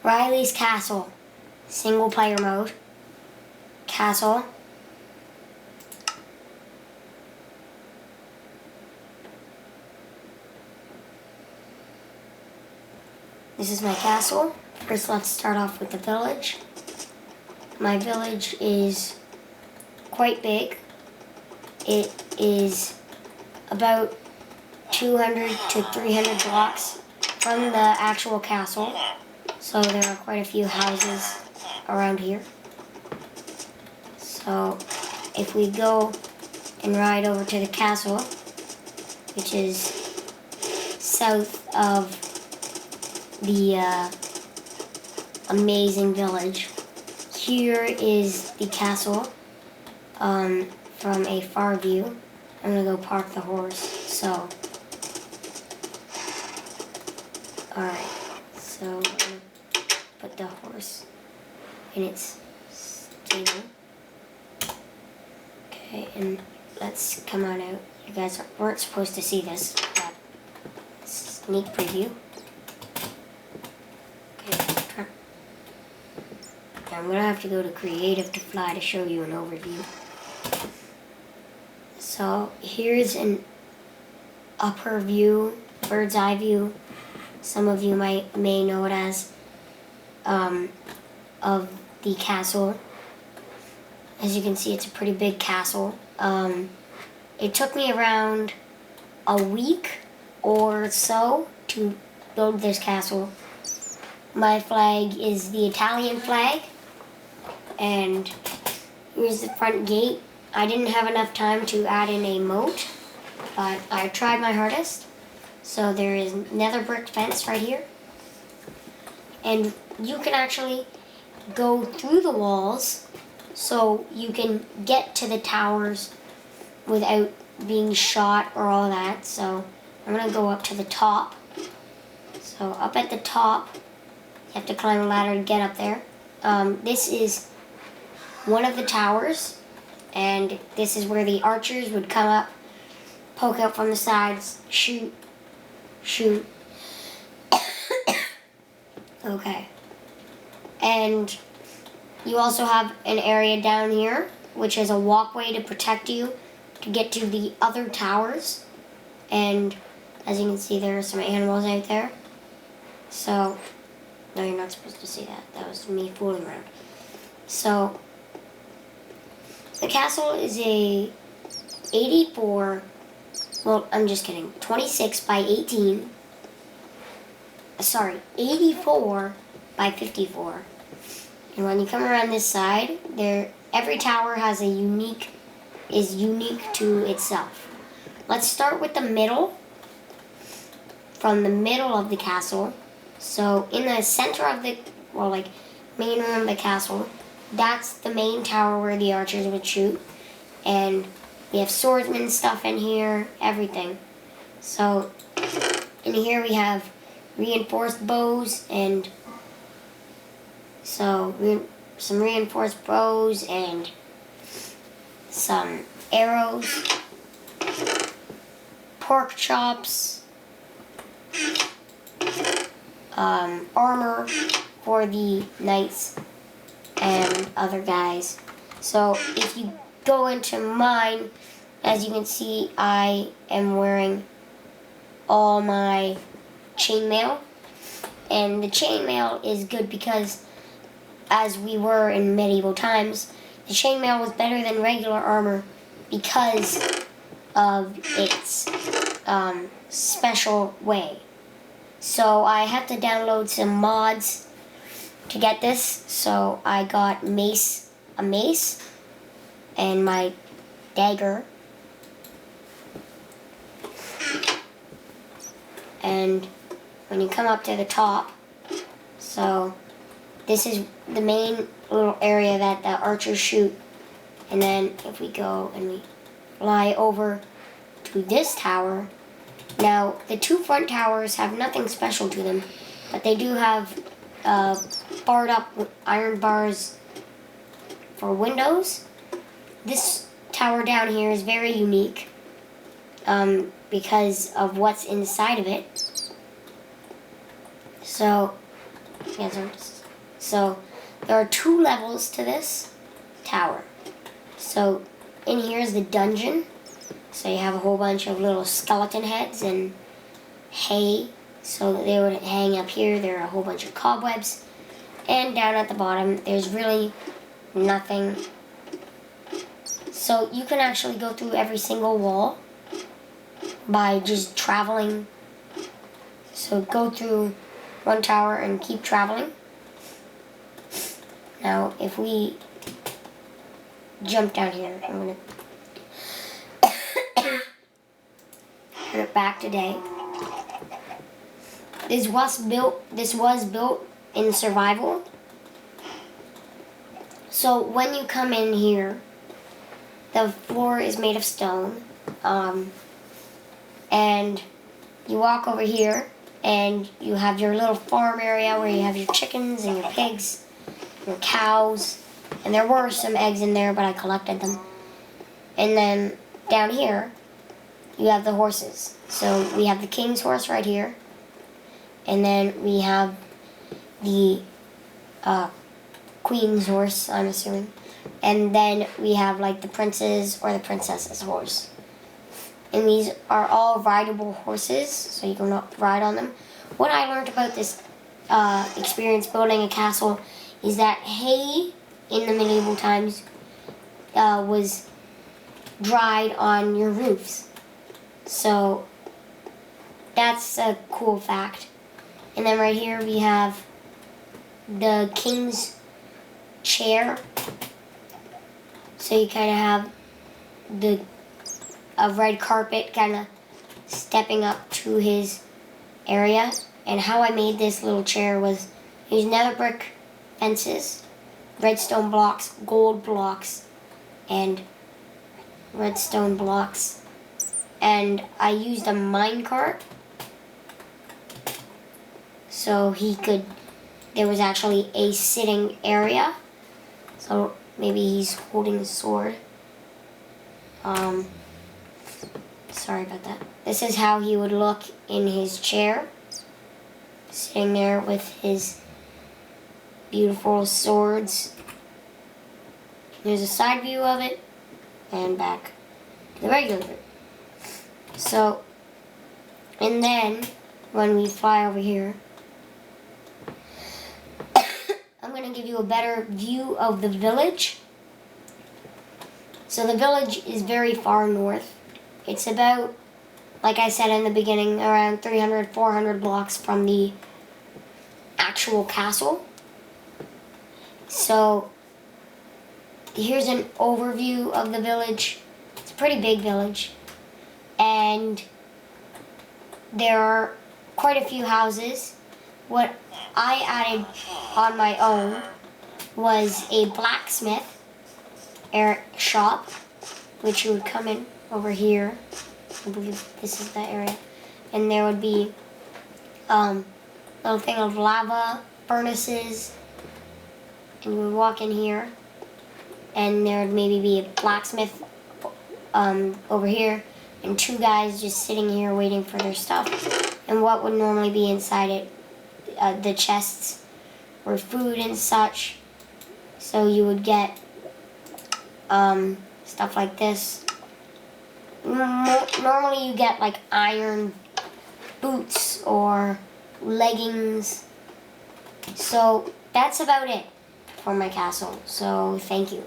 Riley's Castle. Single player mode. Castle. This is my castle. First, let's start off with the village. My village is quite big. It is about 200 to 300 blocks from the actual castle. So there are quite a few houses around here. So if we go and ride over to the castle, which is south of the amazing village, here is the castle from a far view. I'm gonna go park the horse. So, alright, so we're gonna put the horse in its stable. Okay, and let's come on out. You guys weren't supposed to see this, but sneak preview. Okay, I'm gonna have to go to Creative to Fly to show you an overview. So here's an upper view, bird's eye view. Some of you may know it as of the castle. As you can see, it's a pretty big castle. It took me around a week or so to build this castle. My flag is the Italian flag, and here's the front gate. I didn't have enough time to add in a moat, but I tried my hardest. So there is nether brick fence right here. And you can actually go through the walls so you can get to the towers without being shot or all that. So I'm gonna go up to the top. So up at the top, you have to climb a ladder to get up there. This is one of the towers, and this is where the archers would come up, poke out from the sides, shoot. Okay. And you also have an area down here, which is a walkway to protect you to get to the other towers. And as you can see, there are some animals out there. So, no, you're not supposed to see that. That was me fooling around. So, the castle is a 84, well, I'm just kidding, 26 by 18. Sorry, 84 by 54. And when you come around this side, every tower has is unique to itself. Let's start with the middle, from the middle of the castle. So in the center of the, main room of the castle, that's the main tower where the archers would shoot. And we have swordsman stuff in here, everything. So in here we have reinforced bows and some reinforced bows and some arrows, pork chops, armor for the knights and other guys. So if you go into mine, as you can see, I am wearing all my chainmail, and the chainmail is good because, as we were in medieval times, the chainmail was better than regular armor because of its special way. So I had to download some mods to get this. So I got a mace, and my dagger. And when you come up to the top, so this is the main little area that the archers shoot. And then if we go and we fly over to this tower, now the two front towers have nothing special to them, but they do have barred up with iron bars for windows. This tower down here is very unique because of what's inside of it. So So there are 2 levels to this tower. So in here is the dungeon. So you have a whole bunch of little skeleton heads and hay. So that they would hang up here. There are a whole bunch of cobwebs. And down at the bottom, there's really nothing. So you can actually go through every single wall by just traveling. So go through one tower and keep traveling. Now, if we jump down here, I'm going to turn it back today. This was built in survival. So when you come in here, the floor is made of stone, and you walk over here, and you have your little farm area where you have your chickens and your pigs, your cows, and there were some eggs in there, but I collected them. And then down here, you have the horses. So we have the king's horse right here, and then we have the queen's horse, I'm assuming. And then we have like the prince's or the princess's horse. And these are all rideable horses, so you can ride on them. What I learned about this experience building a castle is that hay in the medieval times was dried on your roofs. So that's a cool fact. And then right here we have the king's chair. So you kind of have a red carpet kind of stepping up to his area. And how I made this little chair was use nether brick fences, redstone blocks, gold blocks, and redstone blocks. And I used a minecart so there was actually a sitting area. So maybe he's holding a sword. Sorry about that. This is how he would look in his chair, sitting there with his beautiful swords. There's a side view of it, and back to the regular view. So, and then when we fly over here, I'm going to give you a better view of the village. So the village is very far north. It's about, like I said in the beginning, around 300, 400 blocks from the actual castle. So here's an overview of the village. It's a pretty big village. And there are quite a few houses. What I added on my own was a blacksmith shop, which you would come in over here. I believe this is the area. And there would be a little thing of lava, furnaces, and you would walk in here, and there would maybe be a blacksmith over here, and 2 guys just sitting here waiting for their stuff. And what would normally be inside it, the chests were food and such. So you would get stuff like this. Normally you get like iron boots or leggings. So that's about it for my castle. So thank you.